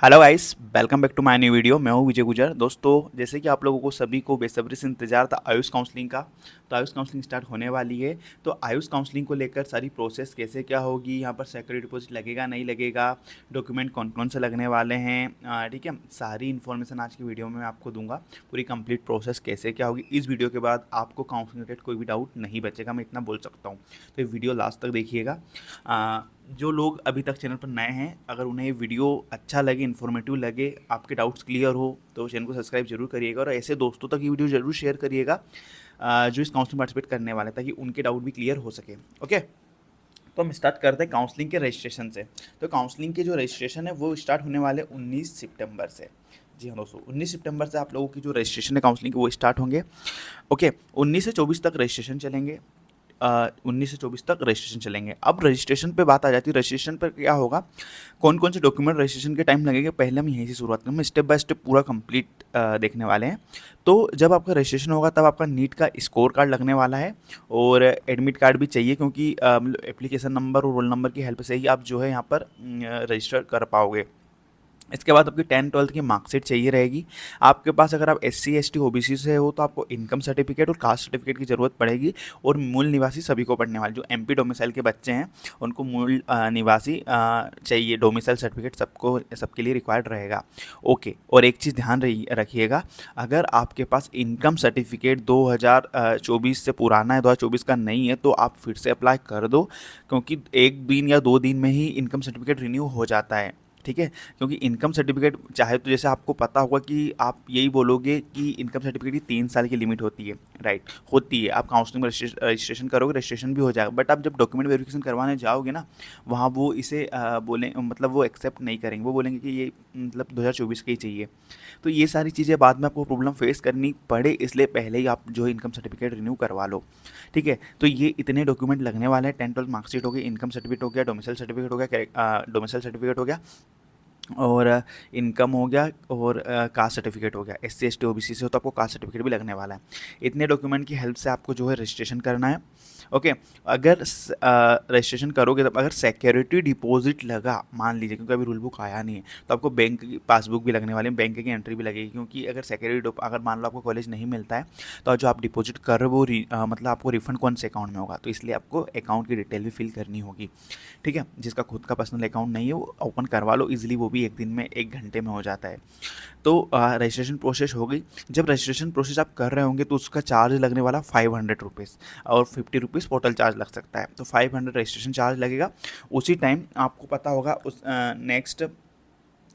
Hello guys, welcome back to my new video. मैं हूं विजय गुजर। दोस्तों, जैसे कि आप लोगों को सभी को बेसब्री से इंतजार था आयुष काउंसलिंग का, तो आयुष काउंसलिंग स्टार्ट होने वाली है। तो आयुष काउंसलिंग को लेकर सारी प्रोसेस कैसे क्या होगी, यहाँ पर सिक्योरिटी डिपॉजिट लगेगा नहीं लगेगा, डॉक्यूमेंट कौन कौन से लगने वाले हैं, ठीक है, सारी इन्फॉर्मेशन आज की वीडियो में मैं आपको दूंगा। पूरी कंप्लीट प्रोसेस कैसे क्या होगी, इस वीडियो के बाद आपको काउंसलिंग रिलेटेड कोई भी डाउट नहीं बचेगा, मैं इतना बोल सकता हूँ। तो ये वीडियो लास्ट तक देखिएगा। जो लोग अभी तक चैनल पर नए हैं, अगर उन्हें ये वीडियो अच्छा लगे, इन्फॉर्मेटिव लगे, आपके डाउट्स क्लियर हो, तो चैनल को सब्सक्राइब जरूर करिएगा और ऐसे दोस्तों तक ये वीडियो जरूर शेयर करिएगा जो इस काउंसलिंग पार्टिसिपेट करने वाले हैं, ताकि उनके डाउट भी क्लियर हो सके। ओके, तो हम स्टार्ट करते हैं काउंसलिंग के रजिस्ट्रेशन से। तो काउंसलिंग के जो रजिस्ट्रेशन है वो स्टार्ट होने वाले 19 सितंबर से। जी हाँ दोस्तों, 19 सितंबर से आप लोगों की जो रजिस्ट्रेशन है काउंसलिंग के वो स्टार्ट होंगे। ओके, 19 से 24 तक रजिस्ट्रेशन चलेंगे। 19 से 24 तक रजिस्ट्रेशन चलेंगे। अब रजिस्ट्रेशन पे बात आ जाती है, रजिस्ट्रेशन पर क्या होगा, कौन कौन से डॉक्यूमेंट रजिस्ट्रेशन के टाइम लगेंगे, पहले हम यहीं से शुरुआत करेंगे। हम स्टेप बाय स्टेप पूरा कंप्लीट देखने वाले हैं। तो जब आपका रजिस्ट्रेशन होगा तब आपका नीट का स्कोर कार्ड लगने वाला है और एडमिट कार्ड भी चाहिए, क्योंकि एप्लीकेशन नंबर और रोल नंबर की हेल्प से ही आप जो है यहाँ पर रजिस्टर कर पाओगे। इसके बाद आपकी 10-12 की मार्कशीट चाहिए रहेगी। आपके पास अगर आप SC ST OBC से हो तो आपको इनकम सर्टिफिकेट और कास्ट सर्टिफिकेट की ज़रूरत पड़ेगी। और मूल निवासी सभी को पढ़ने वाले जो MP डोमिसाइल के बच्चे हैं उनको मूल निवासी चाहिए, डोमिसाइल सर्टिफिकेट सबको सबके लिए रिक्वायर्ड रहेगा। ओके, और एक चीज़ ध्यान रखिएगा, अगर आपके पास इनकम सर्टिफिकेट 2024 से पुराना है, 2024 का नहीं है, तो आप फिर से अप्लाई कर दो, क्योंकि 1 दिन या 2 दिन में ही इनकम सर्टिफिकेट रिन्यू हो जाता है। ठीक है, क्योंकि इनकम सर्टिफिकेट चाहे तो जैसे आपको पता होगा कि आप यही बोलोगे कि इनकम सर्टिफिकेट की 3 साल की लिमिट होती है, राइट, होती है। आप काउंसलिंग में रजिस्ट्रेशन करोगे, रजिस्ट्रेशन भी हो जाएगा, बट आप जब डॉक्यूमेंट वेरिफिकेशन करवाने जाओगे ना, वहाँ वो इसे बोलें, मतलब वो एक्सेप्ट नहीं करेंगे, वो बोलेंगे कि ये मतलब 2024 का ही चाहिए। तो ये सारी चीज़ें बाद में आपको प्रॉब्लम फेस करनी पड़े, इसलिए पहले ही आप जो है इनकम सर्टिफिकेट रिन्यू करवा लो। ठीक है, तो ये इतने डॉक्यूमेंट लगने वाले हैं। 10-12 मार्कशीट हो गई, इनकम सर्टिफिकेट हो गया, डोमिसाइल सर्टिफिकेट हो गया, डोमिसाइल सर्टिफिकेट हो गया, और इनकम हो गया, और कास्ट सर्टिफिकेट हो गया। SC ST OBC से हो तो आपको कास्ट सर्टिफिकेट भी लगने वाला है। इतने डॉक्यूमेंट की हेल्प से आपको जो है रजिस्ट्रेशन करना है। ओके, अगर रजिस्ट्रेशन करोगे तब अगर सिक्योरिटी डिपॉजिट लगा, मान लीजिए, क्योंकि अभी रूल बुक आया नहीं है, तो आपको बैंक की पासबुक भी लगने वाली है, बैंक की एंट्री भी लगेगी, क्योंकि अगर सिक्योरिटी अगर मान लो आपको कॉलेज नहीं मिलता है, तो जो आप डिपॉजिट कर रहे हो वो मतलब आपको रिफंड कौन से अकाउंट में होगा, तो इसलिए आपको अकाउंट की डिटेल भी फिल करनी होगी। ठीक है, जिसका खुद का पर्सनल अकाउंट नहीं है वो ओपन करवा लो इजीली, वो भी 1 दिन में, 1 घंटे में हो जाता है। तो रजिस्ट्रेशन प्रोसेस हो गई। जब रजिस्ट्रेशन प्रोसेस आप कर रहे होंगे तो उसका चार्ज लगने वाला 500 रुपीज़, और 50 रुपीज़ पोर्टल चार्ज लग सकता है, तो 500 रजिस्ट्रेशन चार्ज लगेगा। उसी टाइम आपको पता होगा उस नेक्स्ट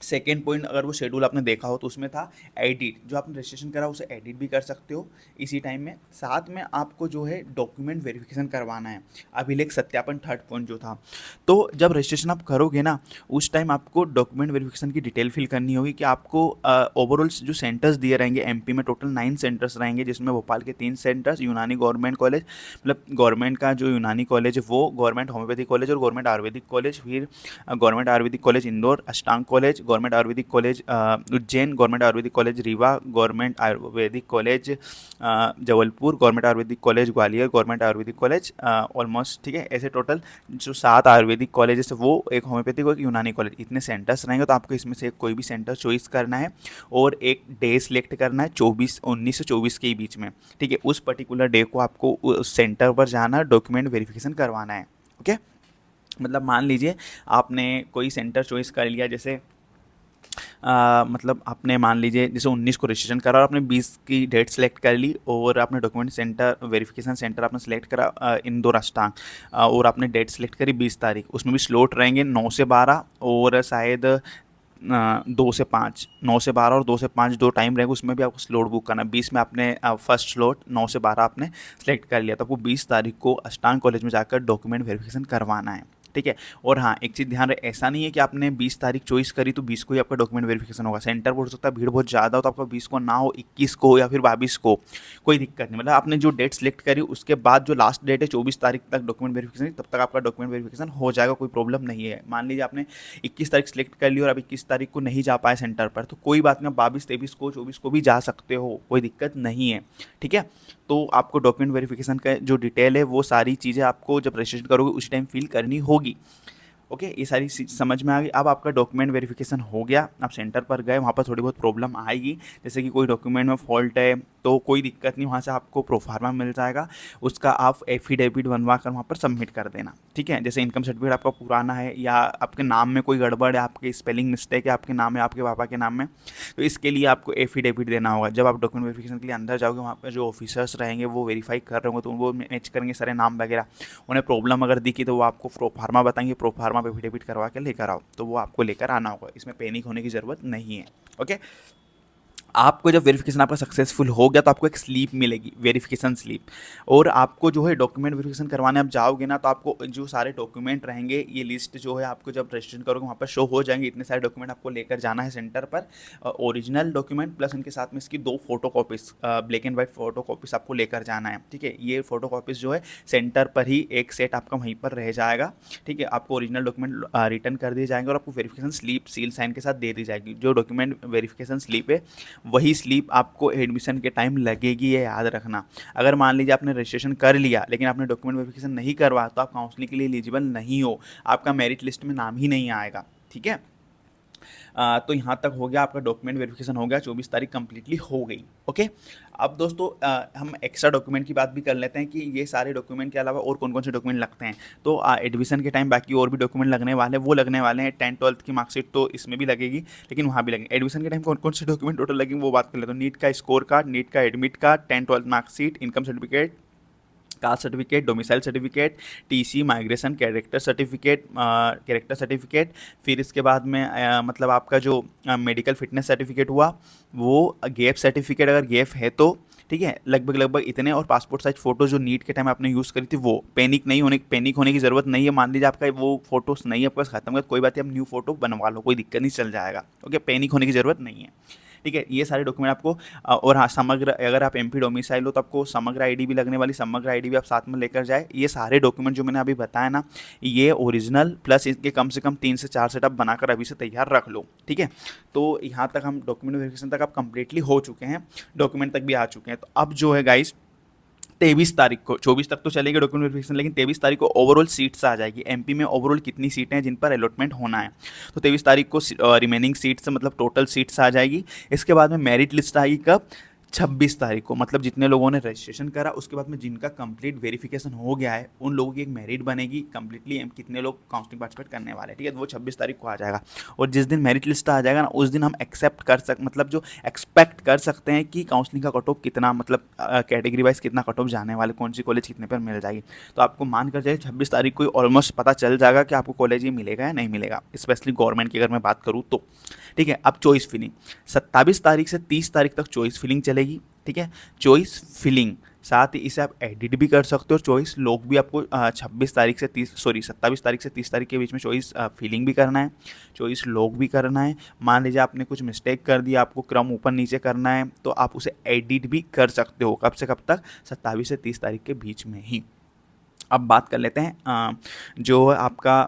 सेकेंड पॉइंट, अगर वो शेड्यूल आपने देखा हो तो उसमें था एडिट, जो आपने रजिस्ट्रेशन करा उसे एडिट भी कर सकते हो इसी टाइम में। साथ में आपको जो है डॉक्यूमेंट वेरिफिकेशन करवाना है, अभिलेख सत्यापन, थर्ड पॉइंट जो था। तो जब रजिस्ट्रेशन आप करोगे ना, उस टाइम आपको डॉक्यूमेंट वेरिफिकेशन की डिटेल फिल करनी होगी कि आपको ओवरऑल जो सेंटर्स दिए रहेंगे MP में, टोटल 9 सेंटर्स रहेंगे, जिसमें भोपाल के 3 सेंटर्स, यूनानी गवर्नमेंट कॉलेज, मतलब गवर्नमेंट का जो यूनानी कॉलेज है वो, गवर्नमेंट होम्योपैथिक कॉलेज और गवर्नमेंट आयुर्वेदिक कॉलेज, फिर गवर्नमेंट आयुर्वेदिक कॉलेज इंदौर, अष्टांग college, government Ayurvedic college Ujjain, government Ayurvedic college Rewa, government Ayurvedic college Jabalpur, government Ayurvedic college Gwalior, government Ayurvedic college almost, ठीक है, ऐसे टोटल जो 7 आयुर्वेदिक कॉलेज है, वो एक होम्योपैथिक और एक यूनानी कॉलेज, इतने सेंटर्स रहेंगे। तो आपको इसमें से कोई भी सेंटर चॉइस करना है और एक डे सिलेक्ट करना है, 19 से 24 के बीच में। ठीक है, उस पर्टिकुलर डे को आपको उस सेंटर पर जाना, डॉक्यूमेंट वेरिफिकेशन करवाना है। ओके, मतलब मान लीजिए आपने कोई सेंटर चॉइस कर लिया, जैसे मतलब आपने मान लीजिए जैसे 19 को रजिस्ट्रेशन करा और आपने 20 की डेट सेलेक्ट कर ली, और आपने डॉक्यूमेंट सेंटर वेरिफिकेशन सेंटर आपने सेलेक्ट करा इंदौर अष्टांग, और आपने डेट सेलेक्ट करी 20 तारीख, उसमें भी स्लॉट रहेंगे 9 से 12 और शायद 2 से 5, 9 से 12 और 2 से 5 दो टाइम रहेगा, उसमें भी आपको स्लॉट बुक करना है। 20 में आपने फर्स्ट स्लॉट 9 से 12 आपने सेलेक्ट कर लिया, तो आपको 20 तारीख को अष्टांग कॉलेज में जाकर डॉक्यूमेंट वेरिफिकेशन करवाना है। ठीक है, और हाँ, एक चीज़ ध्यान रहे, ऐसा नहीं है कि आपने 20 तारीख चॉइस करी तो 20 को ही आपका डॉक्यूमेंट वेरिफिकेशन होगा। सेंटर पर हो सकता है भीड़ बहुत ज़्यादा हो तो आपका 20 को ना हो, 21 को या फिर 22 को, कोई दिक्कत नहीं। मतलब आपने जो डेट सेलेक्ट करी उसके बाद जो लास्ट डेट है 24 तारीख तक डॉक्यूमेंट वेरिफिकेशन, तब तक आपका डॉक्यूमेंट वेरिफिकेशन हो जाएगा, कोई प्रॉब्लम नहीं है। मान लीजिए आपने 21 तारीख सेलेक्ट कर ली और अब 21 तारीख को नहीं जा पाए सेंटर पर, तो कोई बात नहीं, 22, 23 को, 24 को भी जा सकते हो, कोई दिक्कत नहीं है। ठीक है, तो आपको डॉक्यूमेंट वेरिफिकेशन का जो डिटेल है वो सारी चीज़ें आपको जब रजिस्ट्रेशन करोगे उसी टाइम फिल करनी होगी। ओके, ये सारी चीज़ समझ में आ गई। अब आपका डॉक्यूमेंट वेरिफिकेशन हो गया, आप सेंटर पर गए, वहाँ पर थोड़ी बहुत प्रॉब्लम आएगी, जैसे कि कोई डॉक्यूमेंट में फॉल्ट है तो कोई दिक्कत नहीं, वहाँ से आपको प्रोफार्मा मिल जाएगा, उसका आप एफिडेविट बनवा कर वहाँ पर सबमिट कर देना, ठीक है। जैसे इनकम सर्टिफिकेट आपका पुराना है या आपके नाम में कोई गड़बड़ है, आपके स्पेलिंग मिस्टेक है आपके नाम में, आपके पापा के नाम में, तो इसके लिए आपको एफिडेविट देना होगा। जब आप डॉक्यूमेंट वेरिफिकेशन के लिए अंदर जाओगे, वहाँ पर जो ऑफिसर्स रहेंगे वो वेरीफाई कर रहे होंगे, तो वो मैच करेंगे सारे नाम वगैरह, उन्हें प्रॉब्लम अगर दिखी तो वो आपको प्रोफार्मा बताएंगे, प्रोफार्मा पे एफिडेविट करवा के लेकर आओ, तो वो आपको लेकर आना होगा, इसमें पैनिक होने की ज़रूरत नहीं है। ओके, आपको जब वेरिफिकेशन आपका सक्सेसफुल हो गया तो आपको एक स्लिप मिलेगी, वेरिफिकेशन स्लिप, और आपको जो है डॉक्यूमेंट वेरिफिकेशन करवाने आप जाओगे ना, तो आपको जो सारे डॉक्यूमेंट रहेंगे, ये लिस्ट जो है आपको जब रजिस्ट्रेशन करोगे वहाँ पर शो हो जाएंगे, इतने सारे डॉक्यूमेंट आपको लेकर जाना है सेंटर पर, ओरिजिनल डॉक्यूमेंट प्लस उनके साथ में इसकी 2 photo copies, black and white photo copies आपको लेकर जाना है, ठीक है। ये फोटो कॉपीज़ जो है सेंटर पर ही एक सेट आपका वहीं पर रह जाएगा, ठीक है। आपको ओरिजिनल डॉक्यूमेंट रिटर्न कर दिए जाएंगे और आपको वेरिफिकेशन स्लिप सील साइन के साथ दे दी जाएगी। जो डॉक्यूमेंट वेरिफिकेशन स्लिप है वही स्लिप आपको एडमिशन के टाइम लगेगी, ये याद रखना। अगर मान लीजिए आपने रजिस्ट्रेशन कर लिया लेकिन आपने डॉक्यूमेंट वेरिफिकेशन नहीं करवा, तो आप काउंसलिंग के लिए एलिजिबल नहीं हो, आपका मेरिट लिस्ट में नाम ही नहीं आएगा, ठीक है। तो यहाँ तक हो गया, आपका डॉक्यूमेंट वेरिफिकेशन हो गया, 24 तारीख कंप्लीटली हो गई। ओके, अब दोस्तों हम एक्स्ट्रा डॉक्यूमेंट की बात भी कर लेते हैं कि ये सारे डॉक्यूमेंट के अलावा और कौन कौन से डॉक्यूमेंट लगते हैं। तो एडमिशन के टाइम बाकी और भी डॉक्यूमेंट लगने वाले हैं, वो लगने वाले हैं। 10th-12th की मार्कशीट तो इसमें भी लगेगी, लेकिन वहाँ भी लगेंगे। एडमिशन के टाइम कौन कौन से डॉक्यूमेंट टोटल लगेंगे वो बात कर लेते हैं। नीट का स्कोर कार्ड, नीट का admit card, 10th-12th marksheet, income certificate, caste certificate, domicile certificate, TC, migration, character certificate, फिर इसके बाद में मतलब आपका जो मेडिकल फिटनेस सर्टिफिकेट हुआ वो, गैप सर्टिफिकेट अगर गैप है तो, ठीक है, लगभग इतने, और पासपोर्ट साइज फोटो जो नीट के टाइम आपने यूज़ करी थी वो। पैनिक होने की ज़रूरत नहीं है, मान लीजिए आपका वो फोटोस नहीं है आपके पास, खत्म कर, कोई बात नहीं, आप न्यू फोटो बनवा लो, कोई दिक्कत नहीं, चल जाएगा। ओके, पैनिक होने की ज़रूरत नहीं है, ठीक है। ये सारे डॉक्यूमेंट आपको और हाँ, समग्र, अगर आप एमपी डोमिसाइल हो तो आपको समग्र आईडी भी लगने वाली, समग्र आईडी भी आप साथ में लेकर जाए। ये सारे डॉक्यूमेंट जो मैंने अभी बताया ना, ये ओरिजिनल प्लस इसके कम से कम 3 से 4 सेटअप बनाकर अभी से तैयार रख लो, ठीक है। तो यहाँ तक हम डॉक्यूमेंट वेरिफिकेशन तक आप कंप्लीटली हो चुके हैं, डॉक्यूमेंट तक भी आ चुके हैं। तो अब जो है गाइस, 23 तारीख को, 24 तक तो चलेगी डॉक्यूमेंट वेरिफिकेशन, लेकिन 23 तारीख को ओवरऑल सीट्स आ जाएगी। एमपी में ओवरऑल कितनी सीटें हैं जिन पर अलॉटमेंट होना है, तो 23 तारीख को रिमेनिंग सीट्स मतलब टोटल सीट्स आ जाएगी। इसके बाद में मेरिट लिस्ट आएगी कब, 26 तारीख को, मतलब जितने लोगों ने रजिस्ट्रेशन करा उसके बाद में जिनका कंप्लीट वेरिफिकेशन हो गया है उन लोगों की एक मेरिट बनेगी कंप्लीटली, कितने लोग काउंसलिंग पार्टिसिपेट करने वाले हैं, ठीक है। तो वो 26 तारीख को आ जाएगा, और जिस दिन मेरिट लिस्ट आ जाएगा ना, उस दिन हम मतलब जो एक्सपेक्ट कर सकते हैं कि काउंसलिंग का कट ऑफ कितना, मतलब कैटेगरी वाइज कितना कट ऑफ जाने वाले, कौन सी कॉलेज कितने पर मिल जाएगी। तो आपको मान कर जाइए 26 तारीख को ऑलमोस्ट पता चल जाएगा कि आपको कॉलेज ये मिलेगा या नहीं मिलेगा, स्पेशली गवर्नमेंट की अगर मैं बात करूँ तो, ठीक है। अब चॉइस फिलिंग 27 तारीख से 30 तारीख तक चॉइस फिलिंग चलेगी, ठीक है। चॉइस फिलिंग, साथ ही इसे आप एडिट भी कर सकते हो, चॉइस लॉक भी आपको 27 तारीख से 30 तारीख के बीच में चॉइस फिलिंग भी करना है, चॉइस लॉक भी करना है। मान लीजिए आपने कुछ मिस्टेक कर दिया, आपको क्रम ऊपर नीचे करना है, तो आप उसे एडिट भी कर सकते हो। कब से कब तक, 27 से 30 तारीख के बीच में ही। अब बात कर लेते हैं जो आपका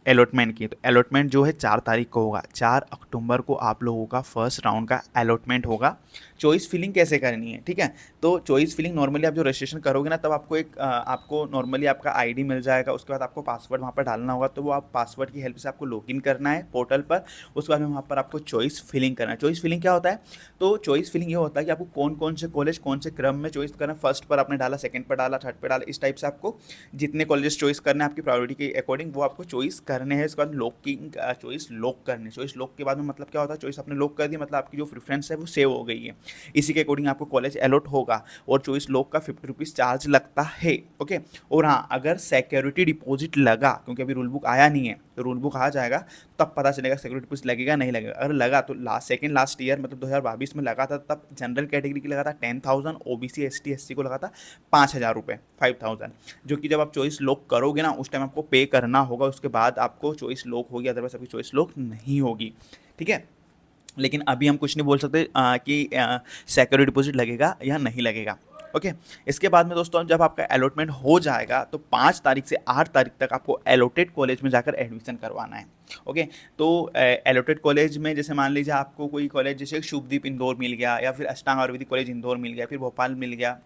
अलॉटमेंट की। तो अलॉटमेंट जो है 4 तारीख को होगा, 4 अक्टूबर को आप लोगों का फर्स्ट राउंड का अलॉटमेंट होगा। चॉइस फिलिंग कैसे करनी है, ठीक है। तो चॉइस फिलिंग नॉर्मली आप जो रजिस्ट्रेशन करोगे ना, तब आपको आपको नॉर्मली आपका आईडी मिल जाएगा, उसके बाद आपको पासवर्ड वहाँ पर डालना होगा, तो वो आप पासवर्ड की हेल्प से आपको लॉगिन करना है पोर्टल पर। उसके बाद में वहाँ पर आपको चॉइस फिलिंग करना है। चॉइस फिलिंग क्या होता है, तो चॉइस फिलिंग ये होता है कि आपको कौन कौन से कॉलेज कौन से क्रम में चॉइस करना है, फर्स्ट पर आपने डाला, सेकंड पर डाला, थर्ड पर डाला, इस टाइप से आपको जितने कॉलेज चॉइस करने हैं आपकी प्रायोरिटी के अकॉर्डिंग वो आपको चॉइस करने हैं। इसके बाद चॉइस लॉक करने, चॉइस लॉक के बाद में मतलब क्या होता है, चॉइस आपने लॉक कर दी, मतलब आपकी जो प्रेफरेंस है वो सेव हो गई है, इसी के अकॉर्डिंग आपको कॉलेज अलॉट होगा, और चॉइस लॉक का 50 रुपीज़ चार्ज लगता है, ओके। और हाँ, अगर सिक्योरिटी डिपॉजिट लगा, क्योंकि अभी रूल बुक आया नहीं है, तो रूल बुक आ जाएगा तब पता चलेगा सिक्योरिटी डिपॉजिट लगेगा नहीं लगेगा। अगर लगा तो लास्ट ईयर मतलब 2022 में लगा था, तब जनरल कैटेगरी की लगा था 10,000, ओबीसी ST SC को लगा था 5,000 रुपये, 5,000, जो कि जब आप चॉइस लॉक करोगे ना उस टाइम आपको पे करना होगा, उसके बाद आपको चॉइस लॉक होगी, अदरवाइज आपकी चॉइस लॉक नहीं होगी, ठीक है। लेकिन अभी हम कुछ नहीं बोल सकते कि सिक्योरिटी डिपॉजिट लगेगा या नहीं लगेगा, ओके। इसके बाद में दोस्तों जब आपका अलॉटमेंट हो जाएगा तो 5 तारीख से 8 तारीख तक आपको अलॉटेड कॉलेज में जाकर एडमिशन करवाना है, ओके। तो अलॉटेड कॉलेज में जैसे मान लीजिए आपको कोई कॉलेज जैसे शुभदीप इंदौर मिल गया, या फिर अष्टांग आयुर्वेदिक कॉलेज इंदौर मिल गया, फिर भोपाल मिल गया,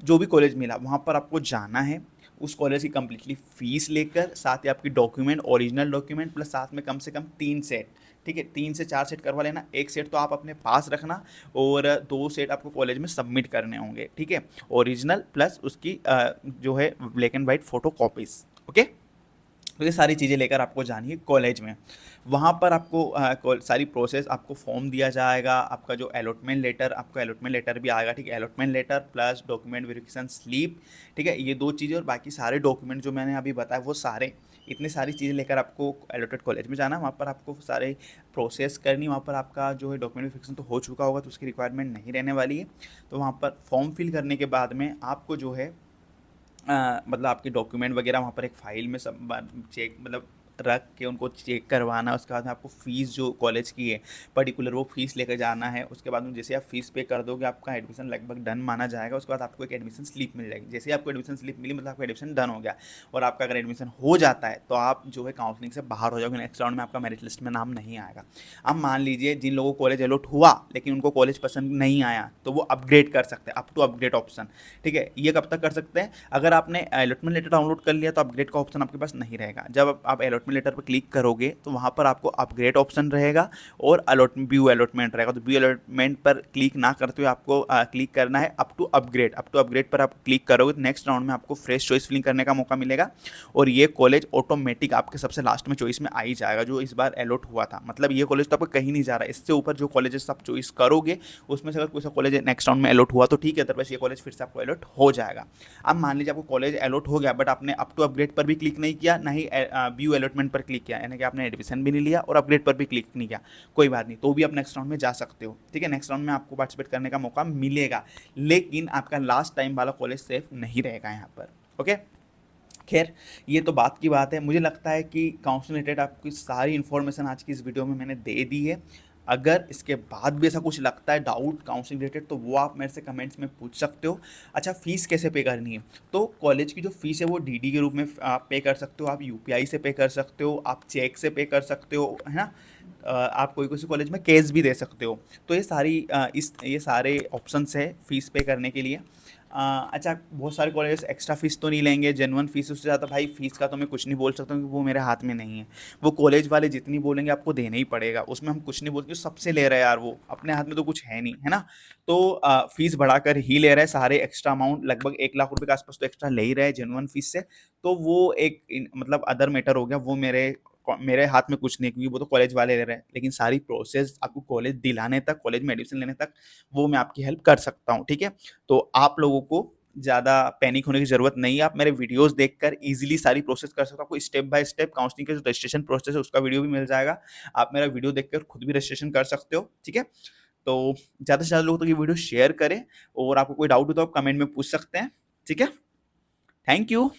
जो भी कॉलेज मिला वहाँ पर आपको जाना है, उस कॉलेज की कंप्लीटली फीस लेकर, साथ ही आपकी डॉक्यूमेंट, ओरिजिनल डॉक्यूमेंट प्लस साथ में कम से कम 3 सेट, ठीक है, 3 से 4 सेट करवा लेना। एक सेट तो आप अपने पास रखना और 2 सेट आपको कॉलेज में सबमिट करने होंगे, ठीक है, ओरिजिनल प्लस उसकी जो है black and white photo copies. Okay, तो ये सारी चीज़ें लेकर आपको जानी है कॉलेज में। वहाँ पर आपको सारी प्रोसेस, आपको फॉर्म दिया जाएगा, आपका जो अलॉटमेंट लेटर, आपका अलॉटमेंट लेटर भी आएगा, ठीक है, allotment letter plus document verification slip, ठीक है, ये 2 चीज़ें और बाकी सारे डॉक्यूमेंट जो मैंने अभी बताया वो सारे, इतनी सारी चीज़ें लेकर आपको अलॉटेड कॉलेज में जाना। वहाँ पर आपको सारे प्रोसेस करनी, वहाँ पर आपका जो है डॉक्यूमेंट वेरिफिकेशन तो हो चुका होगा, तो उसकी रिक्वायरमेंट नहीं रहने वाली है। तो वहाँ पर फॉर्म फिल करने के बाद में आपको जो है मतलब आपके डॉक्यूमेंट वगैरह वहाँ पर एक फ़ाइल में सब चेक मतलब रख के उनको चेक करवाना। उसके बाद में आपको फ़ीस जो कॉलेज की है पर्टिकुलर वो फ़ीस लेकर जाना है। उसके बाद में जैसे आप फ़ीस पे कर दोगे आपका एडमिशन लगभग डन माना जाएगा। उसके बाद आपको एक एडमिशन स्लिप मिल जाएगी। जैसे ही आपको एडमिशन स्लिप मिली मतलब आपका एडमिशन डन हो गया। और आपका अगर एडमिशन हो जाता है तो आप जो है काउंसलिंग से बाहर हो जाओगे, नेक्स्ट राउंड में आपका मेरिट लिस्ट में नाम नहीं आएगा। अब मान लीजिए जिन लोगों को कॉलेज अलॉट हुआ लेकिन उनको कॉलेज पसंद नहीं आया तो वो अपग्रेड कर सकते हैं, अप टू अपग्रेड ऑप्शन, ठीक है। ये कब तक कर सकते हैं? अगर आपने अलॉटमेंट लेटर डाउनलोड कर लिया तो अपग्रेड का ऑप्शन आपके पास नहीं रहेगा। जब आप अलॉटमेंट लेटर पर क्लिक करोगे तो वहाँ पर आपको अपग्रेड ऑप्शन रहेगा और अलॉटमेंट व्यू अलॉटमेंट रहेगा। तो व्यू अलॉटमेंट पर क्लिक ना करते हुए आपको क्लिक करना है up to upgrade. Up to upgrade पर आप क्लिक करोगे तो नेक्स्ट राउंड में आपको फ्रेश चॉइस फिलिंग करने का मौका मिलेगा और ये कॉलेज ऑटोमेटिक आपके सबसे लास्ट में चॉइस में आ ही जाएगा जो इस बार अलॉट हुआ था। मतलब ये कॉलेज तो आपको कहीं नहीं जा रहा है। इससे ऊपर जो कॉलेजेस आप चॉइस करोगे उसमें से अगर कोई सा कॉलेज नेक्स्ट राउंड में अलॉट हुआ तो ठीक है, अदरवाइज ये कॉलेज फिर से आपको अलॉट हो जाएगा। अब मान लीजिए आपको कॉलेज अलॉट हो गया बट आपने अप टू अपग्रेड पर भी क्लिक नहीं किया, ना ही व्यू अलॉटमेंट पर क्लिक किया, यानी कि आपने एडमिशन भी नहीं लिया और अपग्रेड पर भी क्लिक नहीं किया, कोई बात नहीं, तो भी आप नेक्स्ट राउंड में जा सकते हो, ठीक है। नेक्स्ट राउंड में आपको पार्टिसिपेट करने का मौका मिलेगा लेकिन आपका लास्ट टाइम वाला कॉलेज सेफ नहीं रहेगा यहाँ पर। ओके, खैर ये तो बात की बात है। मुझे लगता है कि काउंसलिंग रिलेटेड आपकी सारी इन्फॉर्मेशन आज की इस वीडियो में मैंने दे दी है। अगर इसके बाद भी ऐसा कुछ लगता है डाउट काउंसलिंग रिलेटेड तो वो आप मेरे से कमेंट्स में पूछ सकते हो। अच्छा, फ़ीस कैसे पे करनी है? तो कॉलेज की जो फ़ीस है वो डीडी के रूप में आप पे कर सकते हो, आप यूपीआई से पे कर सकते हो, आप चेक से पे कर सकते हो, है ना। आप कोई किसी कॉलेज में कैश भी दे सकते हो। तो ये सारे ऑप्शंस है फ़ीस पे करने के लिए। अच्छा, बहुत सारे कॉलेजेस एक्स्ट्रा फीस तो नहीं लेंगे, जेन्युइन फीस उससे ज़्यादा। भाई फीस का तो मैं कुछ नहीं बोल सकता क्योंकि वो मेरे हाथ में नहीं है। वो कॉलेज वाले जितनी बोलेंगे आपको देना ही पड़ेगा, उसमें हम कुछ नहीं बोलते, सबसे ले रहे हैं यार, वो अपने हाथ में तो कुछ है नहीं, है ना। तो फीस बढ़ाकर ही ले रहे हैं सारे, एक्स्ट्रा अमाउंट लगभग 1 लाख रुपए के आसपास तो एक्स्ट्रा ले ही रहे हैं जेन्युइन फीस से। तो वो एक मतलब अदर मैटर हो गया, वो मेरे हाथ में कुछ नहीं क्योंकि वो तो कॉलेज वाले ले रहे हैं। लेकिन सारी प्रोसेस आपको कॉलेज दिलाने तक, कॉलेज में एडमिशन लेने तक वो मैं आपकी हेल्प कर सकता हूँ, ठीक है। तो आप लोगों को ज़्यादा पैनिक होने की ज़रूरत नहीं है। आप मेरे वीडियोज़ देखकर ईज़िली सारी प्रोसेस कर सकते हो। आपको स्टेप बाय स्टेप काउंसलिंग का जो रजिस्ट्रेशन प्रोसेस है उसका वीडियो भी मिल जाएगा। आप मेरा वीडियो देखकर खुद भी रजिस्ट्रेशन कर सकते हो, ठीक है। तो ज़्यादा से ज़्यादा लोगों तक ये वीडियो शेयर करें और आपको कोई डाउट हो तो आप कमेंट में पूछ सकते हैं, ठीक है। Thank you.